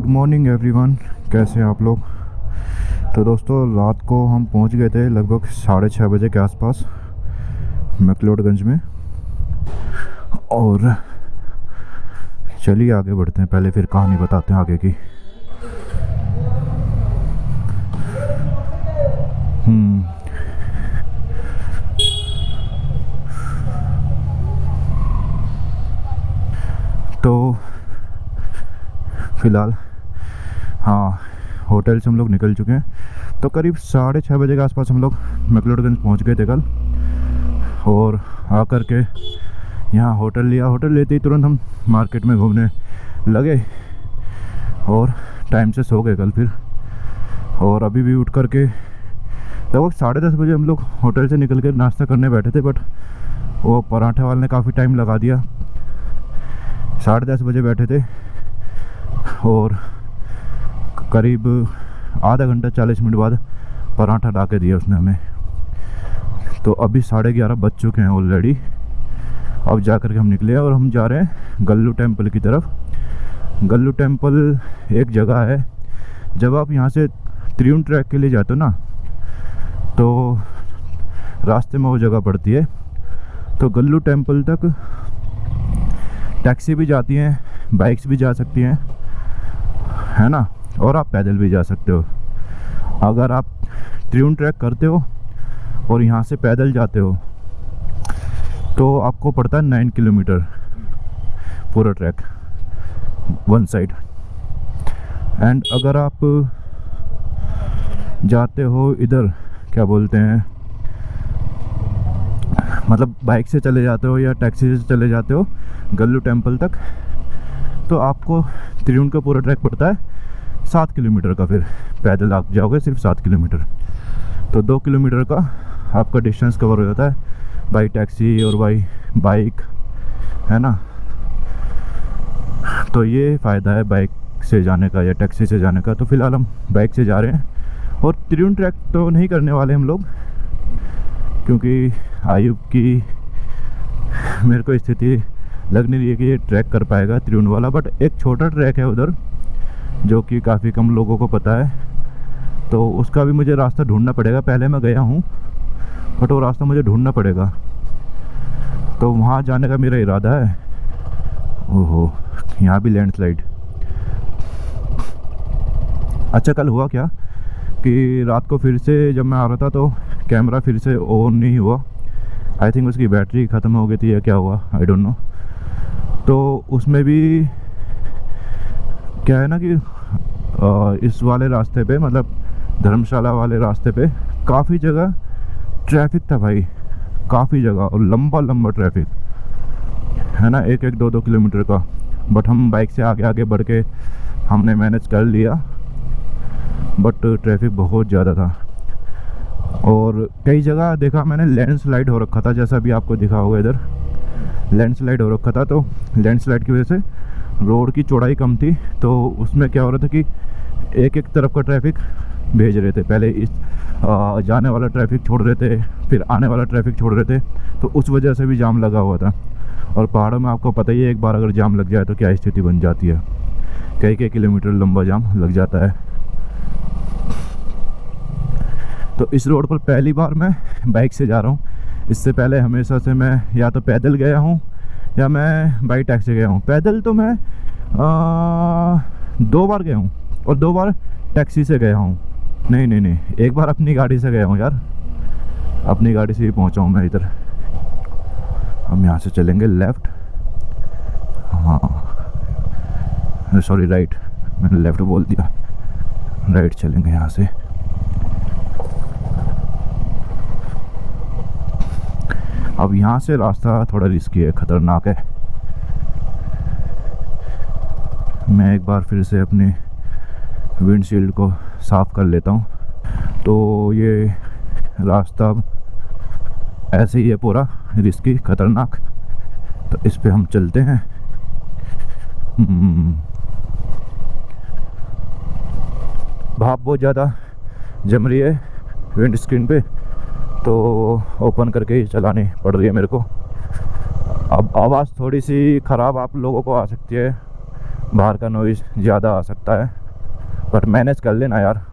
Good morning everyone, कैसे हैं आप लोग। तो दोस्तों, रात को हम पहुंच गए थे लगभग 6:30 बजे के आसपास मैक्लोडगंज में। और चलिए आगे बढ़ते हैं, पहले फिर कहानी बताते हैं आगे की। तो फ़िलहाल हाँ, होटल से हम लोग निकल चुके हैं। तो करीब 6:30 बजे के आसपास हम लोग मैक्लोडगंज पहुंच गए थे कल। और आकर के यहाँ होटल लिया। होटल लेते ही तुरंत हम मार्केट में घूमने लगे और टाइम से सो गए कल फिर। और अभी भी उठ कर के लगभग 10:30 बजे हम लोग होटल से निकल के नाश्ता करने बैठे थे, बट वो पराठे वाले ने काफ़ी टाइम लगा दिया। 10:30 बजे बैठे थे और करीब आधा घंटा 40 मिनट बाद पराठा ला के दिया उसने हमें। तो अभी 11:30 बज चुके हैं ऑलरेडी। अब जा कर के हम निकले और हम जा रहे हैं गल्लू टेम्पल की तरफ। गल्लू टेम्पल एक जगह है, जब आप यहाँ से त्रिउंड ट्रैक के लिए जाते हो ना, तो रास्ते में वो जगह पड़ती है। तो गल्लू टेम्पल तक टैक्सी भी जाती हैं, बाइक्स भी जा सकती हैं, है ना, और आप पैदल भी जा सकते हो। अगर आप त्रिउंड ट्रैक करते हो और यहाँ से पैदल जाते हो तो आपको पड़ता है 9 किलोमीटर पूरा ट्रैक वन साइड। एंड अगर आप जाते हो इधर, क्या बोलते हैं, मतलब बाइक से चले जाते हो या टैक्सी से चले जाते हो गल्लू टेम्पल तक, तो आपको त्रिउंड का पूरा ट्रैक पड़ता है 7 किलोमीटर का। फिर पैदल आप जाओगे सिर्फ 7 किलोमीटर, तो 2 किलोमीटर का आपका डिस्टेंस कवर हो जाता है बाई टैक्सी और बाई बाइक, है ना। तो ये फ़ायदा है बाइक से जाने का या टैक्सी से जाने का। तो फ़िलहाल हम बाइक से जा रहे हैं और त्रिउंड ट्रैक तो नहीं करने वाले हम लोग, क्योंकि आयुब की मेरे को स्थिति लग नहीं रही है कि ये ट्रैक कर पाएगा त्रिउंड वाला। बट एक छोटा ट्रैक है उधर जो कि काफ़ी कम लोगों को पता है, तो उसका भी मुझे रास्ता ढूंढना पड़ेगा। पहले मैं गया हूँ बट वो रास्ता मुझे ढूंढना पड़ेगा, तो वहाँ जाने का मेरा इरादा है। ओहो, यहाँ भी लैंडस्लाइड। अच्छा, कल हुआ क्या कि रात को फिर से जब मैं आ रहा था तो कैमरा फिर से ऑन नहीं हुआ। आई थिंक उसकी बैटरी ख़त्म हो गई थी या क्या हुआ, आई डोंट नो। तो उसमें भी क्या है ना कि इस वाले रास्ते पे, मतलब धर्मशाला वाले रास्ते पे काफ़ी जगह ट्रैफिक था भाई, काफ़ी जगह, और लंबा लंबा ट्रैफिक है ना, 1-2 किलोमीटर का। बट हम बाइक से आगे आगे बढ़ के हमने मैनेज कर लिया, बट ट्रैफिक बहुत ज़्यादा था। और कई जगह देखा मैंने लैंडस्लाइड हो रखा था, जैसा भी आपको दिखा होगा इधर लैंडस्लाइड हो रखा था। तो लैंडस्लाइड की वजह से रोड की चौड़ाई कम थी, तो उसमें क्या हो रहा था कि एक तरफ का ट्रैफिक भेज रहे थे। पहले इस जाने वाला ट्रैफिक छोड़ रहे थे, फिर आने वाला ट्रैफिक छोड़ रहे थे, तो उस वजह से भी जाम लगा हुआ था। और पहाड़ों में आपको पता ही है, एक बार अगर जाम लग जाए तो क्या स्थिति बन जाती है, कई किलोमीटर लंबा जाम लग जाता है। तो इस रोड पर पहली बार मैं बाइक से जा रहा हूँ। इससे पहले हमेशा से मैं या तो पैदल गया हूँ या मैं बाई टैक्सी गया हूँ। पैदल तो मैं 2 बार गया हूँ और 2 बार टैक्सी से गया हूँ। नहीं, एक बार अपनी गाड़ी से गया हूँ यार, अपनी गाड़ी से ही पहुँचा हूँ मैं इधर। हम यहाँ से चलेंगे लेफ़्ट, हाँ सॉरी राइट, मैंने लेफ़्ट बोल दिया, राइट चलेंगे यहाँ से। अब यहाँ से रास्ता थोड़ा रिस्की है, ख़तरनाक है। मैं एक बार फिर से अपने विंडशील्ड को साफ़ कर लेता हूँ। तो ये रास्ता अब ऐसे ही है, पूरा रिस्की, ख़तरनाक। तो इस पे हम चलते हैं। भाप बहुत ज़्यादा जम रही है विंड स्क्रीन पे, तो ओपन करके ही चलानी पड़ रही है मेरे को। अब आवाज़ थोड़ी सी ख़राब आप लोगों को आ सकती है, बाहर का नॉइज़ ज़्यादा आ सकता है, पर मैनेज कर लेना यार,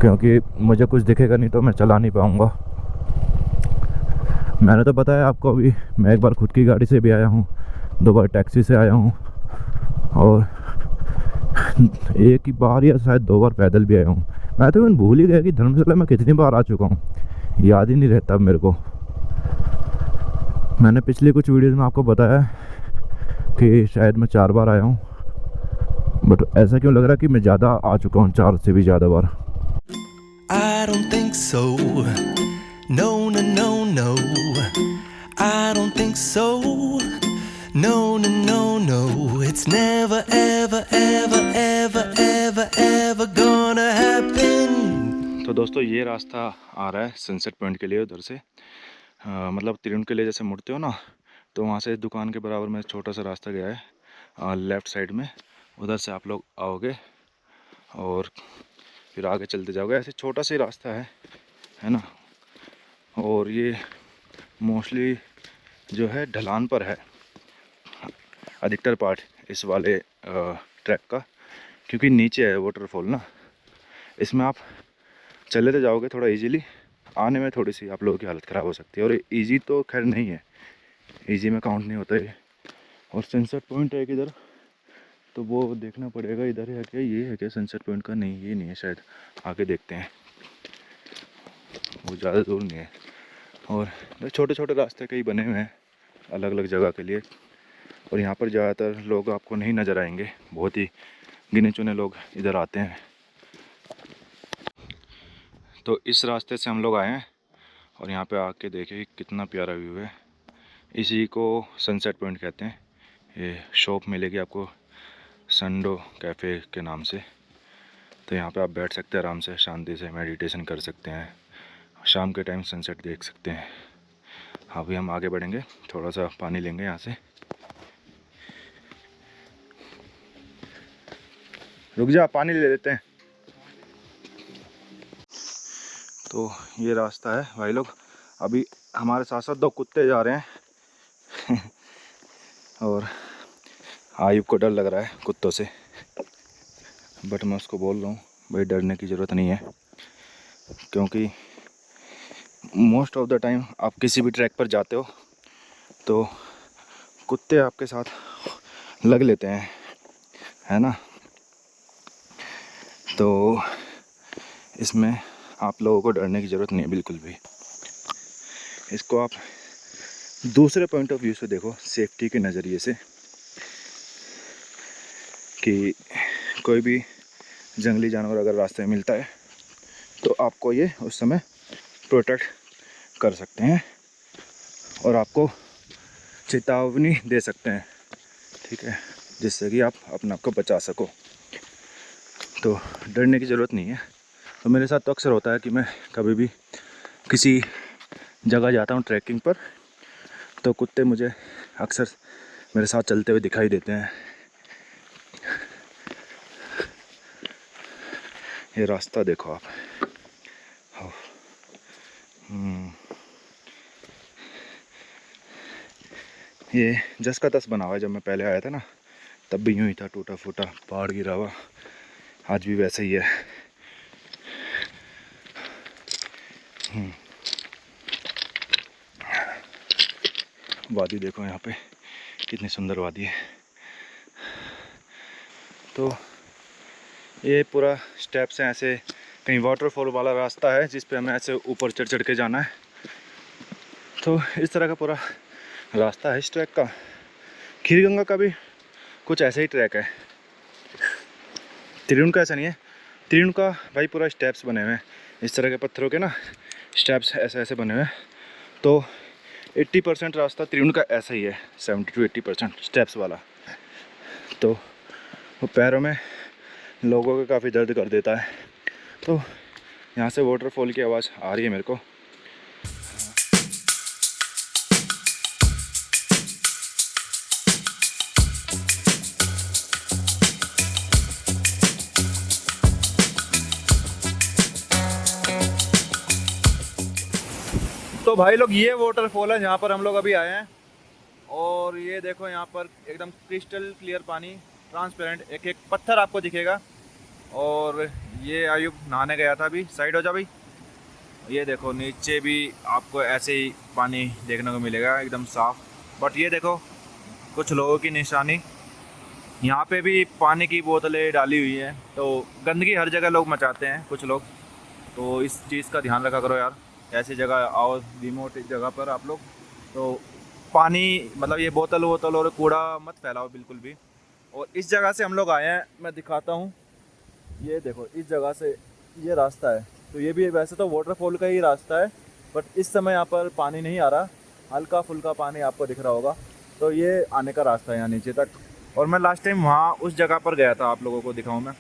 क्योंकि मुझे कुछ दिखेगा नहीं तो मैं चला नहीं पाऊँगा। मैंने तो बताया आपको, अभी मैं एक बार खुद की गाड़ी से भी आया हूँ, 2 बार टैक्सी से आया हूँ, और एक ही बार या शायद 2 बार पैदल भी आया हूँ। मैं तो इवन भूल ही गया कि धर्मशाला में कितनी बार आ चुका हूँ, याद ही नहीं रहता मेरे को। मैंने पिछले कुछ वीडियोज़ में आपको बताया कि शायद मैं 4 बार आया हूँ, बट ऐसा क्यों लग रहा है कि मैं ज़्यादा आ चुका हूँ, 4 से भी ज़्यादा बार। I don't think so. No, no, no, no. I don't think so. No, no, no, no. It's never, ever, ever, ever, ever, ever gonna happen. तो दोस्तों ये रास्ता आ रहा है सनसेट पॉइंट के लिए, उधर से मतलब त्रिउंड के लिए जैसे मुड़ते हो ना, तो वहाँ से दुकान के बराबर में छोटा सा रास्ता गया है लेफ़्ट साइड में, उधर से आप लोग आओगे और फिर आगे चलते जाओगे। ऐसे छोटा सा ही रास्ता है ना। और ये मोस्टली जो है ढलान पर है अधिकतर पार्ट इस वाले ट्रैक का, क्योंकि नीचे है वाटरफॉल ना। इसमें आप चले तो जाओगे थोड़ा इजीली, आने में थोड़ी सी आप लोगों की हालत ख़राब हो सकती है। और इजी तो खैर नहीं है, इजी में काउंट नहीं होता है। और सनसेट पॉइंट है किधर, तो वो देखना पड़ेगा। इधर है क्या, ये है क्या सनसेट पॉइंट का? नहीं, ये नहीं है शायद, आगे देखते हैं। वो ज़्यादा दूर नहीं है। और छोटे छोटे रास्ते कई बने हुए हैं अलग अलग जगह के लिए, और यहाँ पर ज़्यादातर लोग आपको नहीं नज़र आएंगे, बहुत ही गिने चुने लोग इधर आते हैं। तो इस रास्ते से हम लोग आए हैं और यहाँ पे आके देखिए कितना प्यारा व्यू है। इसी को सनसेट पॉइंट कहते हैं। ये शॉप मिलेगी आपको संडो कैफ़े के नाम से। तो यहाँ पे आप बैठ सकते हैं आराम से, शांति से मेडिटेशन कर सकते हैं, शाम के टाइम सनसेट देख सकते हैं। अभी हम आगे बढ़ेंगे, थोड़ा सा पानी लेंगे यहाँ से। रुक जा, पानी ले लेते हैं। तो ये रास्ता है भाई लोग। अभी हमारे साथ साथ 2 कुत्ते जा रहे हैं और आयुब को डर लग रहा है कुत्तों से, बट मैं उसको बोल रहा हूँ भाई डरने की ज़रूरत नहीं है, क्योंकि मोस्ट ऑफ द टाइम आप किसी भी ट्रैक पर जाते हो तो कुत्ते आपके साथ लग लेते हैं, है ना। तो इसमें आप लोगों को डरने की ज़रूरत नहीं है बिल्कुल भी। इसको आप दूसरे पॉइंट ऑफ व्यू से देखो, सेफ्टी के नज़रिए से, कि कोई भी जंगली जानवर अगर रास्ते में मिलता है तो आपको ये उस समय प्रोटेक्ट कर सकते हैं और आपको चेतावनी दे सकते हैं, ठीक है, जिससे कि आप अपने आप को बचा सको। तो डरने की ज़रूरत नहीं है। तो मेरे साथ तो अक्सर होता है कि मैं कभी भी किसी जगह जाता हूँ ट्रैकिंग पर, तो कुत्ते मुझे अक्सर मेरे साथ चलते हुए दिखाई देते हैं। ये रास्ता देखो आप, ये जस का तस बना हुआ है। जब मैं पहले आया था ना तब भी यूँ ही था, टूटा फूटा पहाड़ गिरा हुआ, आज भी वैसे ही है। वादी देखो यहाँ पे कितनी सुंदर वादी है। तो ये पूरा स्टेप्स हैं, ऐसे कहीं वाटरफॉल वाला रास्ता है जिस पे हमें ऐसे ऊपर चढ़ चढ़ के जाना है। तो इस तरह का पूरा रास्ता है इस ट्रैक का। खीरगंगा का भी कुछ ऐसे ही ट्रैक है। त्रिउंड का ऐसा नहीं है, त्रिउंड का भाई पूरा स्टेप्स बने हुए हैं, इस तरह के पत्थरों के ना स्टेप्स ऐसे ऐसे बने हुए हैं। तो 80% रास्ता त्रिउंड का ऐसा ही है, 70 to 80% स्टेप्स वाला। तो वो पैरों में लोगों को काफ़ी दर्द कर देता है। तो यहाँ से वाटरफॉल की आवाज़ आ रही है मेरे को। तो भाई लोग ये वाटरफॉल है जहाँ पर हम लोग अभी आए हैं, और ये देखो यहाँ पर एकदम क्रिस्टल क्लियर पानी, ट्रांसपेरेंट, एक एक पत्थर आपको दिखेगा। और ये आयुब नहाने गया था अभी, साइड हो जा भाई। ये देखो नीचे भी आपको ऐसे ही पानी देखने को मिलेगा एकदम साफ़। बट ये देखो कुछ लोगों की निशानी, यहाँ पे भी पानी की बोतलें डाली हुई हैं। तो गंदगी हर जगह लोग मचाते हैं कुछ लोग, तो इस चीज़ का ध्यान रखा करो यार। ऐसी जगह आओ रिमोट जगह पर आप लोग, तो पानी मतलब ये बोतल वोतल और कूड़ा मत फैलाओ बिल्कुल भी। और इस जगह से हम लोग आए हैं, मैं दिखाता हूँ। ये देखो इस जगह से ये रास्ता है, तो ये भी वैसे तो वाटरफॉल का ही रास्ता है, बट इस समय यहाँ पर पानी नहीं आ रहा, हल्का फुल्का पानी आपको दिख रहा होगा। तो ये आने का रास्ता है यहाँ नीचे तक। और मैं लास्ट टाइम वहाँ उस जगह पर गया था, आप लोगों को दिखाऊँ मैं,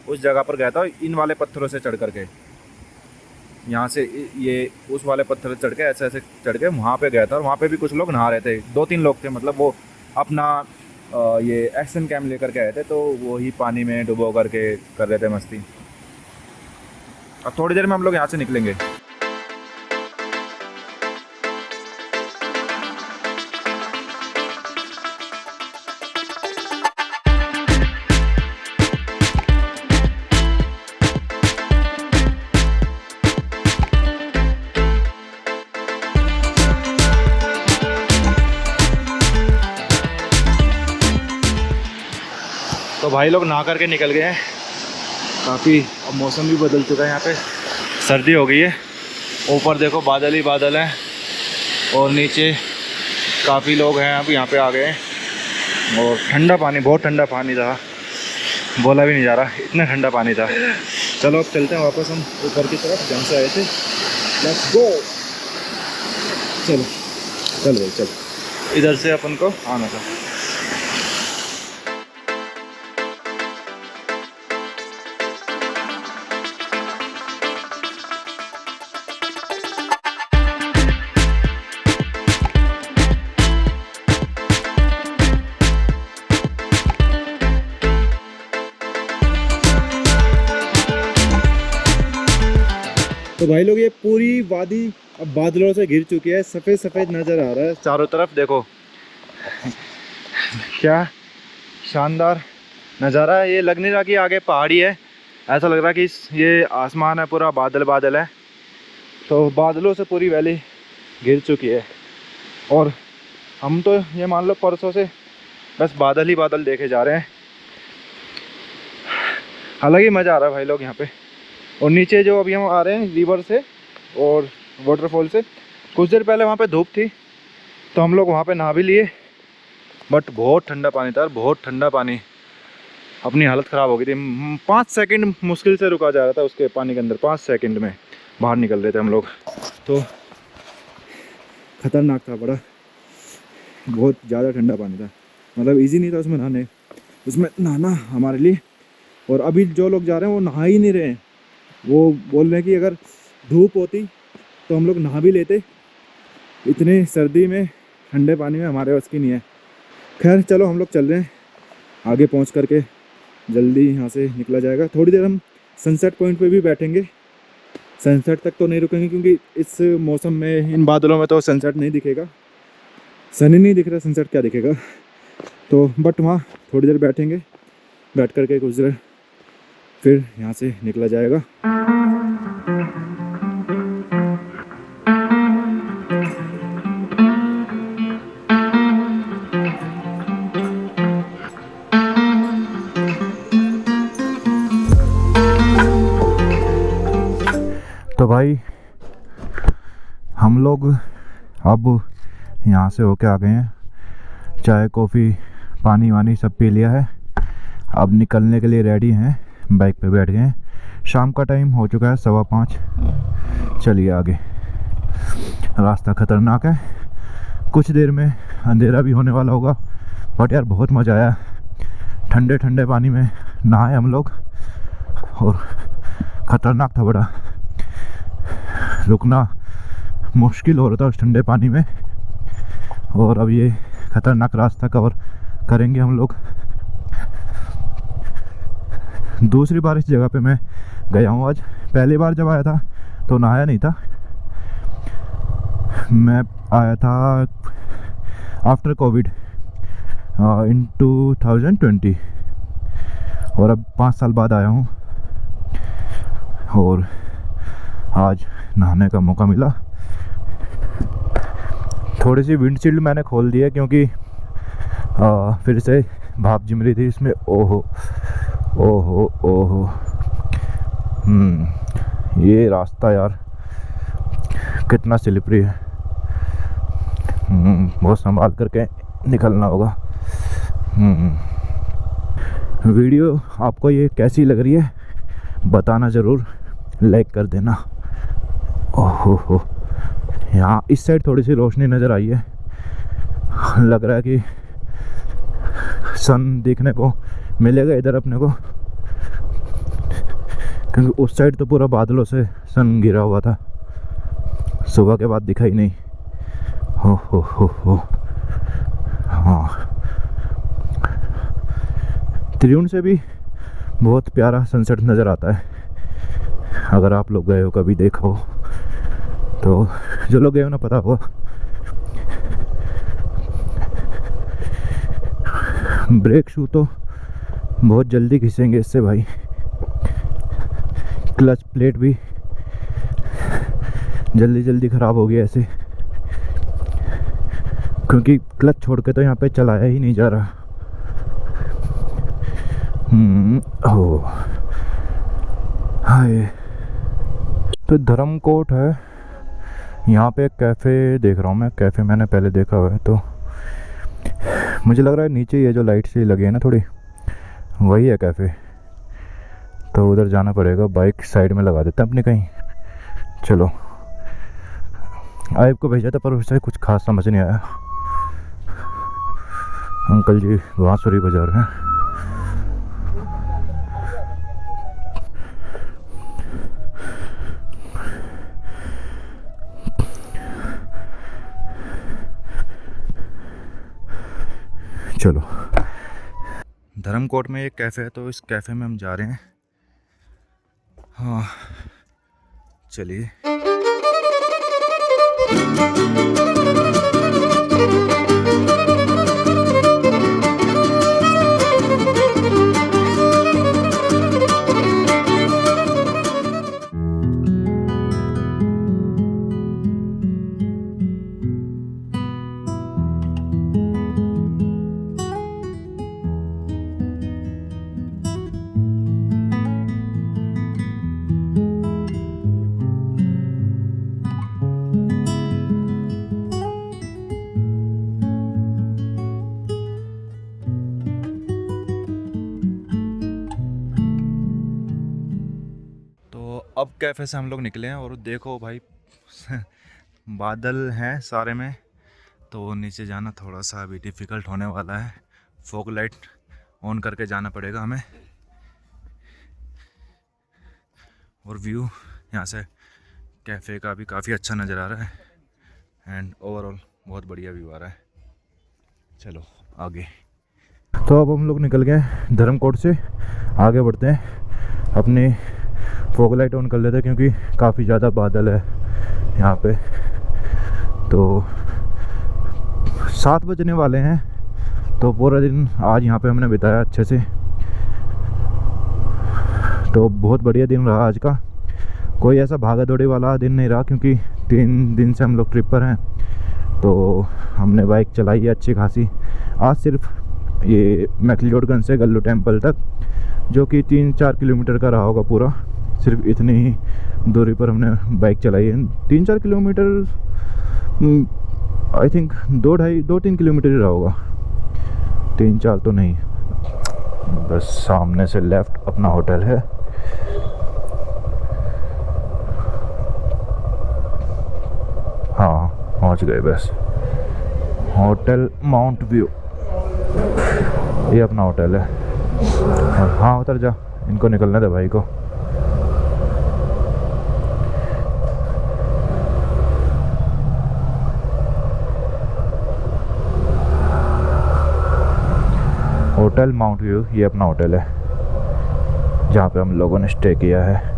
उस जगह पर गया था इन वाले पत्थरों से चढ़ करके, यहाँ से ये उस वाले पत्थर चढ़ के ऐसे ऐसे चढ़ के वहाँ पे गया था। और वहाँ पे भी कुछ लोग नहा रहे थे, 2-3 लोग थे, मतलब वो अपना ये एक्शन कैम लेकर के आए थे, तो वो ही पानी में डुबो करके कर रहे थे मस्ती। अब थोड़ी देर में हम लोग यहाँ से निकलेंगे। तो भाई लोग नहा करके निकल गए हैं काफ़ी। अब मौसम भी बदल चुका है, यहाँ पे सर्दी हो गई है। ऊपर देखो बादल ही बादल हैं और नीचे काफ़ी लोग हैं अब यहाँ पे आ गए हैं। और ठंडा पानी, बहुत ठंडा पानी था, बोला भी नहीं जा रहा, इतना ठंडा पानी था। चलो अब चलते हैं वापस हम ऊपर की तरफ जहाँ से आए थे। लेट्स गो, चलो चल भाई चल, इधर से अपन को आना था। तो भाई लोग ये पूरी वादी अब बादलों से घिर चुकी है, सफ़ेद सफ़ेद नज़र आ रहा है चारों तरफ। देखो क्या शानदार नज़ारा है। ये लग नहीं रहा कि आगे पहाड़ी है, ऐसा लग रहा कि ये आसमान है पूरा बादल बादल है। तो बादलों से पूरी वैली घिर चुकी है। और हम तो ये मान लो परसों से बस बादल ही बादल देखे जा रहे हैं। हालांकि मज़ा आ रहा है भाई लोग यहाँ पे। और नीचे जो अभी हम आ रहे हैं रिवर से और वाटरफॉल से, कुछ देर पहले वहाँ पे धूप थी तो हम लोग वहाँ पे नहा भी लिए, बट बहुत ठंडा पानी था, बहुत ठंडा पानी। अपनी हालत ख़राब हो गई थी। 5 सेकंड मुश्किल से रुका जा रहा था उसके पानी के अंदर, 5 सेकंड में बाहर निकल रहे थे हम लोग। तो ख़तरनाक था, बड़ा बहुत ज़्यादा ठंडा पानी था, मतलब इजी नहीं था उसमें नहाना हमारे लिए। और अभी जो लोग जा रहे हैं वो नहा ही नहीं रहे हैं, वो बोल रहे हैं कि अगर धूप होती तो हम लोग नहा भी लेते, इतनी सर्दी में ठंडे पानी में हमारे बस की नहीं है। खैर चलो हम लोग चल रहे हैं, आगे पहुंच करके जल्दी यहाँ से निकला जाएगा। थोड़ी देर हम सनसेट पॉइंट पे भी बैठेंगे, सनसेट तक तो नहीं रुकेंगे क्योंकि इस मौसम में इन बादलों में तो सनसेट नहीं दिखेगा, सन ही नहीं दिख रहा, सनसेट क्या दिखेगा। तो बट वहाँ थोड़ी देर बैठेंगे, बैठ करके कुछ देर फिर यहाँ से निकला जाएगा। तो भाई हम लोग अब यहाँ से होके आ गए हैं, चाय कॉफ़ी पानी वानी सब पी लिया है। अब निकलने के लिए रेडी हैं, बाइक पे बैठ गए हैं। शाम का टाइम हो चुका है 5:15। चलिए आगे, रास्ता ख़तरनाक है, कुछ देर में अंधेरा भी होने वाला होगा। बट यार बहुत मज़ा आया, ठंडे ठंडे पानी में नहाए हम लोग और ख़तरनाक था बड़ा। रुकना मुश्किल हो रहा था उस ठंडे पानी में। और अब ये ख़तरनाक रास्ता कवर करेंगे हम लोग। दूसरी बार इस जगह पे मैं गया हूँ आज, पहली बार जब आया था तो नहाया नहीं था। मैं आया था आफ्टर कोविड इन 2020 और अब 5 साल बाद आया हूँ और आज नहाने का मौका मिला। थोड़ी सी विंडशील्ड मैंने खोल दी है क्योंकि फिर से भाप जम रही थी इसमें। ओहो ओहो ओहो। ये रास्ता यार कितना स्लिपरी है। बहुत संभाल करके निकलना होगा। वीडियो आपको ये कैसी लग रही है बताना ज़रूर, लाइक कर देना। ओहो हो, यहाँ इस साइड थोड़ी सी रोशनी नज़र आई है, लग रहा है कि सन देखने को मिलेगा इधर अपने को, क्योंकि उस साइड तो पूरा बादलों से सन घिरा हुआ था, सुबह के बाद दिखा ही नहीं। हो। हाँ, त्रियुण से भी बहुत प्यारा सनसेट नज़र आता है। अगर आप लोग गए हो कभी देखा हो तो, जो लोग गए हो ना पता होगा। ब्रेक शू तो बहुत जल्दी घिसेंगे इससे भाई। क्लच प्लेट भी जल्दी जल्दी ख़राब हो गया ऐसे, क्योंकि क्लच छोड़ के तो यहाँ पे चलाया ही नहीं जा रहा। हो हाय, तो धर्मकोट है। यहाँ पे एक कैफ़े देख रहा हूँ मैं। कैफ़े मैंने पहले देखा हुआ है, तो मुझे लग रहा है नीचे ये जो लाइट सी लगी है ना थोड़ी, वही है कैफ़े। तो उधर जाना पड़ेगा। बाइक साइड में लगा देते हैं अपने कहीं। चलो, आइब को भेजा था पर उससे कुछ खास समझ नहीं आया। अंकल जी बांसुरी बजा रहे हैं। चलो, धर्मकोट में एक कैफ़े है, तो इस कैफ़े में हम जा रहे हैं। हाँ चलिए। अब कैफ़े से हम लोग निकले हैं और देखो भाई बादल हैं सारे में, तो नीचे जाना थोड़ा सा अभी डिफ़िकल्ट होने वाला है। फॉग लाइट ऑन करके जाना पड़ेगा हमें। और व्यू यहाँ से कैफ़े का भी काफ़ी अच्छा नज़र आ रहा है एंड ओवरऑल बहुत बढ़िया व्यू आ रहा है। चलो आगे। तो अब हम लोग निकल गए धर्मकोट से, आगे बढ़ते हैं। अपने फॉग लाइट ऑन कर लेते हैं क्योंकि काफ़ी ज़्यादा बादल है यहाँ पे। तो 7 बजने वाले हैं, तो पूरा दिन आज यहाँ पे हमने बिताया अच्छे से। तो बहुत बढ़िया दिन रहा आज का। कोई ऐसा भागा दौड़ी वाला दिन नहीं रहा क्योंकि 3 दिन से हम लोग ट्रिप पर हैं, तो हमने बाइक चलाई है अच्छी खासी। आज सिर्फ ये मैक्लोडगंज से गल्लू टेम्पल तक, जो कि 3-4 किलोमीटर का रहा होगा पूरा, सिर्फ इतनी ही दूरी पर हमने बाइक चलाई है। 3-4 किलोमीटर, आई थिंक 2-3 किलोमीटर ही रहा होगा, 3-4 तो नहीं। बस सामने से लेफ़्ट अपना होटल है। हाँ पहुंच गए बस। होटल माउंट व्यू, ये अपना होटल है। हाँ उतर जा, इनको निकलने दे भाई को। होटल माउंट व्यू, ये अपना होटल है जहाँ पे हम लोगों ने स्टे किया है।